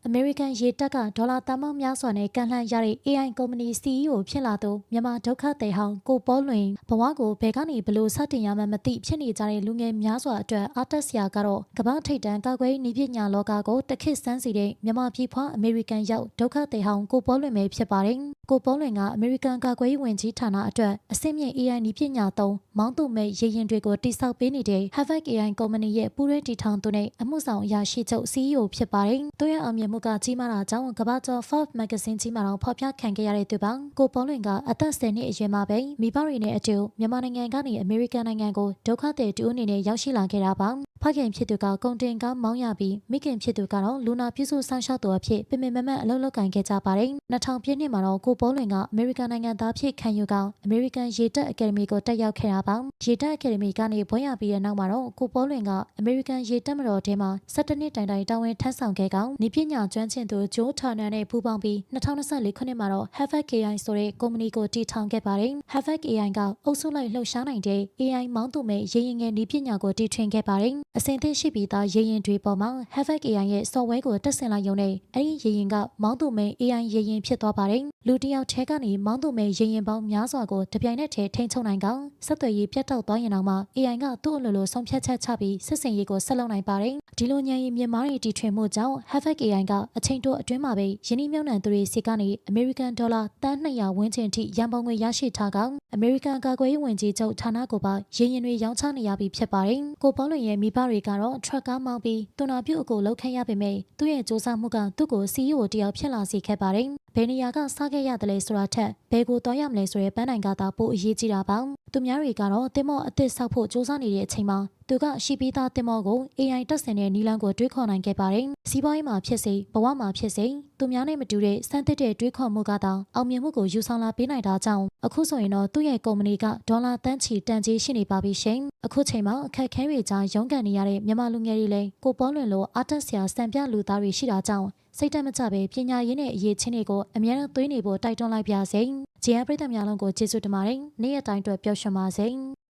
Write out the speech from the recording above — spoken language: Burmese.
American ရေတပ်ကဒေါ်လာသန်းပေါင်းများစွာနဲ့ကန်လှန်ရတဲ့ AI ကုမ္ပဏီ CEO ဖြစ်လာသူမြန်မာဒုက္ခသည်ဟောင်းကိုပေါလွင်ဘဝကိုဘယ်ကနေဘလို့စတင်ရမှန်းမသိဖြစ်နေကြတဲ့လူငယ်များစွာအတွက်အားတက်စရာကတော့ကမ္ဘာထိပ်တန်းကာကွယ်နည်းပညာလောကကိုတခေတ်ဆန်းစီတဲ့မြန်မာပြည်ဖွား American ရောက်ဒုက္ခသည်ဟောင်းကိုပေါလွင်ပဲဖြစ်ပါတယ်။ကိုပေါလွင်က American ကာကွယ်ရေးဝန်ကြီးဌာနအတွက်အဆင့်မြင့် AI နည်းပညာသုံးမောင်းသူမဲ့ရေယာဉ်တွေကိုတိစောက်ပေးနေတဲ့ Havoc AI ကုမ္ပဏီရဲ့ပူးတွဲတည်ထောင်သူနဲ့အမှုဆောင်အရာရှိချုပ် CEO ဖြစ်ပါတယ်။သူရဲ့အောင်မြင်မှုကကြီးမားတာကြောင့်ကမ္ဘာကျော် Forbes Magazine ကြီးမှာတော့ဖော်ပြခံခဲ့ရတဲ့သူပါကိုပေါလွင်ကအသက်10နှစ်အရွယ်မှာပဲမိဘတွေနဲ့အတူမြန်မာနိုင်ငံကနေအမေရိကန်နိုင်ငံကိုဒုက္ခသည်တူအနေနဲ့ရောက်ရှိလာခဲ့တာပါဖခင်ဖြစ်သူကကုန်တင်ကားမောင်းရပြီးမိခင်ဖြစ်သူကတော့လူနာပြုစုဆောင်ရှောက်သူအဖြစ်ပင်ပင်မမတ်အလုပ်လုပ်ကိုင်ခဲ့ကြပါတယ်2000ပြည့်နှစ်မှာတော့ကိုပေါလွင်ကအမေရိကန်နိုင်ငံသားဖြစ်ခံယူကအမေရိကန်ရေတပ်အကယ်ဒမီကိုတက်ရောက်ခဲ့တာပါရေတပ်အကယ်ဒမီကနေဘွဲ့ရပြီးတဲ့နောက်မှာတော့ကိုပေါလွင်ကအမေရိကန်ရေတပ်မတော်ထဲမှာ17နှစ်တိုင်တာဝန်ထမ်းဆောင်ခဲ့ကောင်ဤပညာကျွမ်းကျင်သူဂျိုးထာနာနဲ့ပူးပေါင်းပြီး2024ခုနှစ်မှာတော့ Havoc AI ဆိုတဲ့ကုမ္ပဏီကိုတည်ထောင်ခဲ့ပါတယ် Havoc AI ကအုပ်စုလိုက်လှုပ်ရှားနိုင်တဲ့ AI မောင်းသူမဲ့ရေယာဉ်ငယ်နည်းပညာကိုတည်ထွင်ခဲ့ပါတယ်အစဉ်သင့်ရှိပြီးသားရေယာဉ်တွေပေါ်မှာ Havoc AI ရဲ့ software ကိုတက်ဆင်လိုက်ရုံနဲ့အဲဒီရေယာဉ်ကမောင်းသူမဲ့ AI ရေယာဉ်ဖြစ်သွားပါတယ်လူတစ်ယောက်ထဲကနေမောင်းသူမဲ့ရေယာဉ်ပေါင်းများစွာကိုတပြိုင်နက်တည်းထိန်းချုပ်နိုင်ကောင်ဆက်သွယ်ရေးပြတ်တောက်သွားရင်တော့မှ AI ကသူ့အလိုလိုဆုံးဖြတ်ချက်ချပြီးစစ်စင်ရေးကိုဆက်လုပ်နိုင်ပါတယ်ဒီလိုဉာဏ်ရည်မြင့်မားတွေတည်ထွင်မှုကြောင့် Havoc AI ကအချိန်တိုအတွင်းမှာပဲယင်းနှမြုံနှံသူတွေစီကနေ American ဒေါ်လာတန်း200ဝန်းကျင်ထိရန်ပုံငွေရရှိထားကောင် American ကာကွယ်ရေးဝန်ကြီးချုပ်ဌာနကိုပါရေယာဉ်တွေရောင်းချနေရပြီဖြစ်ပါတယ်ကိုပေါလွင်ရဲ့မိဘတွေကတော့ truck ကားမောင်းပြီးတူနာပြုတ်အကိုလောက်ခဲ့ရပေမဲ့သူ့ရဲ့စူးစမ်းမှုကသူ့ကို CEO တယောက်ဖြစ်လာစေခဲ့ပါတယ်ဘယ်နေရာကစခဲ့ရတယ်လဲဆိုတာထက်ဘယ်ကိုသွားရမလဲဆိုတဲ့ပန်းတိုင်ကသာပိုအရေးကြီးတာပါသူများတွေကတော့တင်မော့အသစ်ဆောက်ဖို့စူးစမ်းနေတဲ့အချိန်မှာသူကရှိပြီးသားတင်မော့ကို AI တက်ဆင်တဲ့နီလန်းကိုတွေးခေါ်နိုင်ခဲ့ပါတယ်စီးပွားရေးမှာဖြစ်စေဘဝမှာဖြစ်စေသူများနဲ့မတူတဲ့စမ်းသစ်တဲ့တွေးခေါ်မှုကသာအောင်မြင်မှုကိုယူဆောင်လာပေးနိုင်တာကြောင့်အခုဆိုရင်တော့သူ့ရဲ့ကုမ္ပဏီကဒေါ်လာတန်းချီတန်ကြေးရှိနေပါပြီရှင်အခုချိန်မှာအခက်ခဲတွေကြားရုန်းကန်နေရတဲ့မြန်မာလူငယ်တွေလည်းကိုပေါလွင်လိုအားတက်စရာစံပြလူသားတွေရှိတာကြောင့်စိတ်တက်မကြပဲပညာရေးနဲ့အရေးချင်းတွေကိုအများနဲ့သွေးနေဖို့တိုက်တွန်းလိုက်ပါစေ။ဂျီအန်ပရိသတ်များလုံးကိုကျေးဇူးတင်ပါတယ်။နေ့ရက်တိုင်းအတွက်ပျော်ရွှင်ပါစေ။